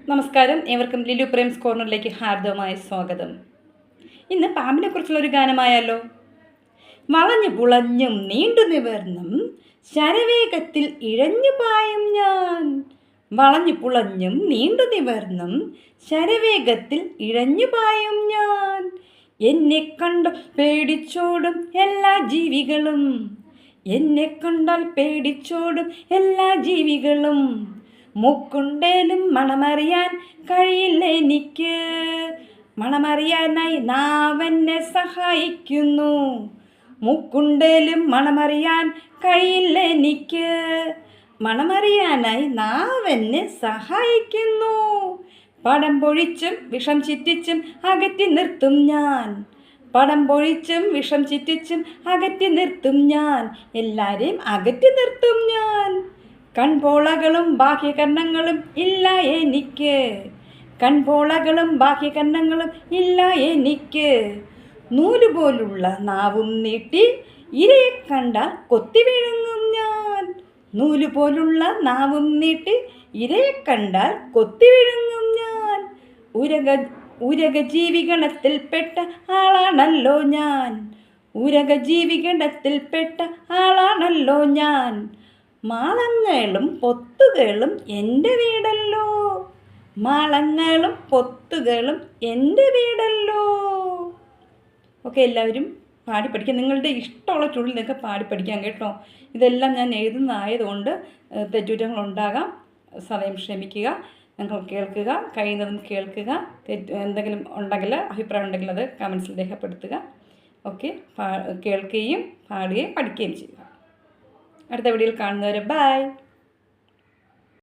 നമസ്കാരം, ഏവർക്കും ലിലു പ്രേംസ് കോർണറിലേക്ക് ഹാർദവമായ സ്വാഗതം. ഇന്ന് പാമ്പിനെ കുറിച്ചുള്ളൊരു ഗാനമായാലോ. വളഞ്ഞു പുളഞ്ഞും നീണ്ടു നിവർന്നും ശരവേഗത്തിൽ ഇഴഞ്ഞു പായും ഞാൻ. വളഞ്ഞു പുളഞ്ഞും നീണ്ടു നിവർന്നും ശരവേഗത്തിൽ ഇഴഞ്ഞു പായും ഞാൻ. എന്നെ കണ്ട പേടിച്ചോടും എല്ലാ ജീവികളും, എന്നെ കണ്ടാൽ പേടിച്ചോടും എല്ലാ ജീവികളും. മൂക്കുണ്ടേലും മണമറിയാൻ കഴിയില്ല എനിക്ക്, മണമറിയാനായി നാവെന്നെ സഹായിക്കുന്നു. മൂക്കുണ്ടേലും മണമറിയാൻ കഴിയില്ല എനിക്ക്, മണമറിയാനായി നാവെന്നെ സഹായിക്കുന്നു. പടം പൊഴിച്ചും വിഷം ചിറ്റിച്ചും അകറ്റി നിർത്തും ഞാൻ, പടം പൊഴിച്ചും വിഷം ചിറ്റിച്ചും അകറ്റി നിർത്തും ഞാൻ, എല്ലാരെയും അകറ്റി നിർത്തും ഞാൻ. കൺപോളകളും ബാഹ്യകർണങ്ങളും ഇല്ല എനിക്ക്, കൺപോളകളും ബാഹ്യകർണങ്ങളും ഇല്ല എനിക്ക്. നൂലുപോലുള്ള നാവും നീട്ടി ഇരയെ കണ്ടാൽ കൊത്തി വിഴുങ്ങും ഞാൻ. നൂലുപോലുള്ള നാവും നീട്ടി ഇരയെ കണ്ടാൽ കൊത്തി വിഴുങ്ങും ഞാൻ. ഉരകജീവിഗണത്തിൽപ്പെട്ട ആളാണല്ലോ ഞാൻ, ഉരകജീവിഗണത്തിൽപ്പെട്ട ആളാണല്ലോ ഞാൻ. മാളങ്ങളും പൊത്തുകളും എൻ്റെ വീടല്ലോ, മാളങ്ങളും പൊത്തുകളും എൻ്റെ വീടല്ലോ. ഓക്കെ, എല്ലാവരും പാടി പഠിക്കാം. നിങ്ങളുടെ ഇഷ്ടമുള്ള ട്യൂണിൽ നിങ്ങൾക്ക് പാടി പഠിക്കാം കേട്ടോ. ഇതെല്ലാം ഞാൻ എഴുതുന്നതായതുകൊണ്ട് തെറ്റുകുറ്റങ്ങളുണ്ടാകാം, സദയം ക്ഷമിക്കുക. നിങ്ങൾ കേൾക്കുക, കഴിയുന്നതും കേൾക്കുക. എന്തെങ്കിലും ഉണ്ടെങ്കിൽ, അഭിപ്രായം ഉണ്ടെങ്കിൽ അത് കമൻസിൽ രേഖപ്പെടുത്തുക. ഓക്കെ, കേൾക്കുകയും പാടുകയും പഠിക്കുകയും ചെയ്യുക. അടുത്ത വീഡിയോയിൽ കാണുന്നവരെ ബൈ.